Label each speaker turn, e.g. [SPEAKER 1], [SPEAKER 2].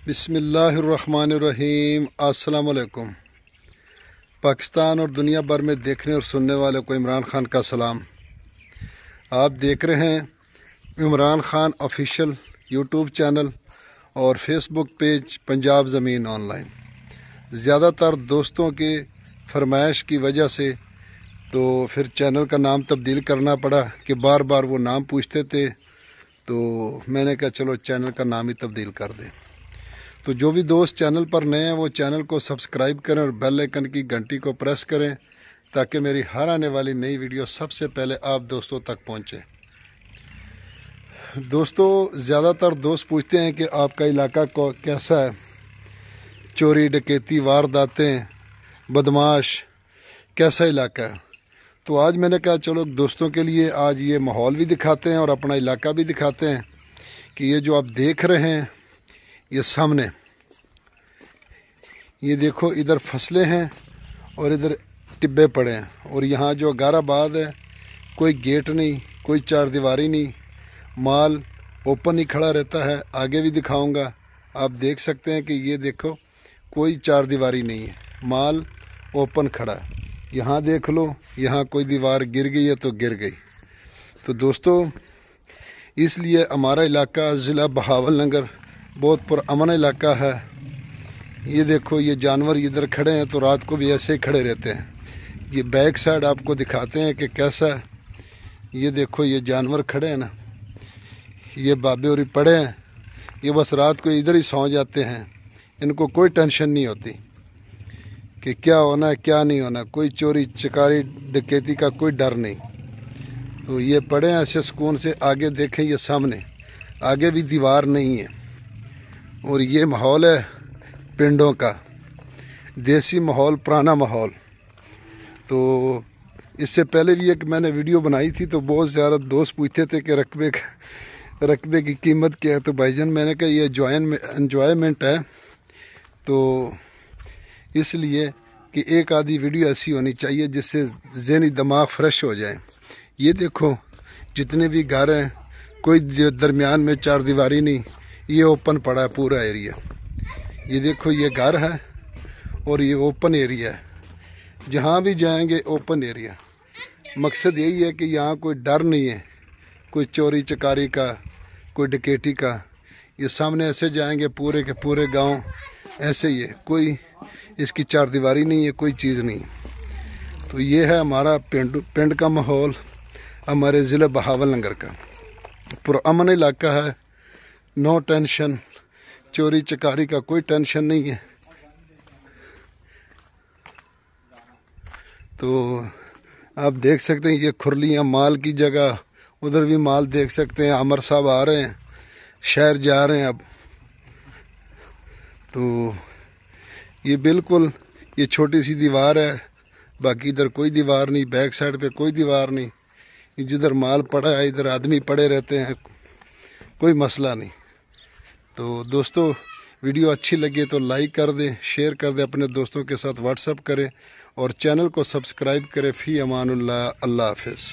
[SPEAKER 1] बिस्मिल्लाहिर्रहमानिर्रहीम। अस्सलाम वालेकुम। पाकिस्तान और दुनिया भर में देखने और सुनने वाले को इमरान खान का सलाम। आप देख रहे हैं Imran Khan official YouTube channel और फेसबुक पेज पंजाब ज़मीन ऑनलाइन। ज़्यादातर दोस्तों के फरमाइश की वजह से तो फिर चैनल का नाम तब्दील करना पड़ा कि बार बार वो नाम पूछते थे, तो मैंने कहा चलो चैनल का नाम ही तब्दील कर दें। तो जो भी दोस्त चैनल पर नए हैं वो चैनल को सब्सक्राइब करें और बेल आइकन की घंटी को प्रेस करें ताकि मेरी हर आने वाली नई वीडियो सबसे पहले आप दोस्तों तक पहुंचे। दोस्तों, ज़्यादातर दोस्त पूछते हैं कि आपका इलाका को कैसा है, चोरी डकैती वारदातें बदमाश कैसा इलाका है। तो आज मैंने कहा चलो दोस्तों के लिए आज ये माहौल भी दिखाते हैं और अपना इलाका भी दिखाते हैं कि ये जो आप देख रहे हैं ये सामने, ये देखो इधर फसलें हैं और इधर टिब्बे पड़े हैं। और यहाँ जो गाराबाद है, कोई गेट नहीं, कोई चार दीवारी नहीं, माल ओपन ही खड़ा रहता है। आगे भी दिखाऊंगा, आप देख सकते हैं कि ये देखो कोई चार दीवारी नहीं है, माल ओपन खड़ा है। यहाँ देख लो, यहाँ कोई दीवार गिर गई है तो गिर गई। तो दोस्तों, इसलिए हमारा इलाका ज़िला बहावलनगर बहुत पुरअमन इलाका है। ये देखो ये जानवर इधर खड़े हैं तो रात को भी ऐसे ही खड़े रहते हैं। ये बैक साइड आपको दिखाते हैं कि कैसा है। ये देखो ये जानवर खड़े हैं ना, ये बाबे और पड़े हैं, ये बस रात को इधर ही सौ जाते हैं। इनको कोई टेंशन नहीं होती कि क्या होना है क्या नहीं होना, कोई चोरी चकारी डकैती का कोई डर नहीं। तो ये पड़े हैं ऐसे सुकून से। आगे देखें ये सामने, आगे भी दीवार नहीं है। और ये माहौल है पिंडों का, देसी माहौल, पुराना माहौल। तो इससे पहले भी एक मैंने वीडियो बनाई थी तो बहुत ज़्यादा दोस्त पूछते थे कि रकबे की कीमत क्या है। तो भाईजान मैंने कहा ये एंजॉयमेंट है, तो इसलिए कि एक आधी वीडियो ऐसी होनी चाहिए जिससे ज़हनी दिमाग फ्रेश हो जाए। ये देखो जितने भी घर हैं, कोई दरमियान में चार दीवारी नहीं, ये ओपन पड़ा है पूरा एरिया। ये देखो ये घर है और ये ओपन एरिया है, जहाँ भी जाएंगे ओपन एरिया। मकसद यही है कि यहाँ कोई डर नहीं है, कोई चोरी चकारी का, कोई डकैती का। ये सामने ऐसे जाएंगे पूरे के पूरे गांव ऐसे ही है, कोई इसकी चार दीवारी नहीं है, कोई चीज़ नहीं। तो ये है हमारा पिंड का माहौल, हमारे ज़िले बहावलनगर का पुरअमन इलाका है। नो टेंशन, चोरी चकारी का कोई टेंशन नहीं है। तो आप देख सकते हैं ये खुरलियाँ माल की जगह, उधर भी माल देख सकते हैं। आमर साहब आ रहे हैं, शहर जा रहे हैं अब। तो ये बिल्कुल ये छोटी सी दीवार है, बाकी इधर कोई दीवार नहीं, बैक साइड पे कोई दीवार नहीं। जिधर माल पड़ा है इधर आदमी पड़े रहते हैं, कोई मसला नहीं। तो दोस्तों, वीडियो अच्छी लगे तो लाइक कर दें, शेयर कर दें, अपने दोस्तों के साथ व्हाट्सएप करें और चैनल को सब्सक्राइब करें। फ़ी अमानुल्लाह, अल्लाह हाफ़िज़।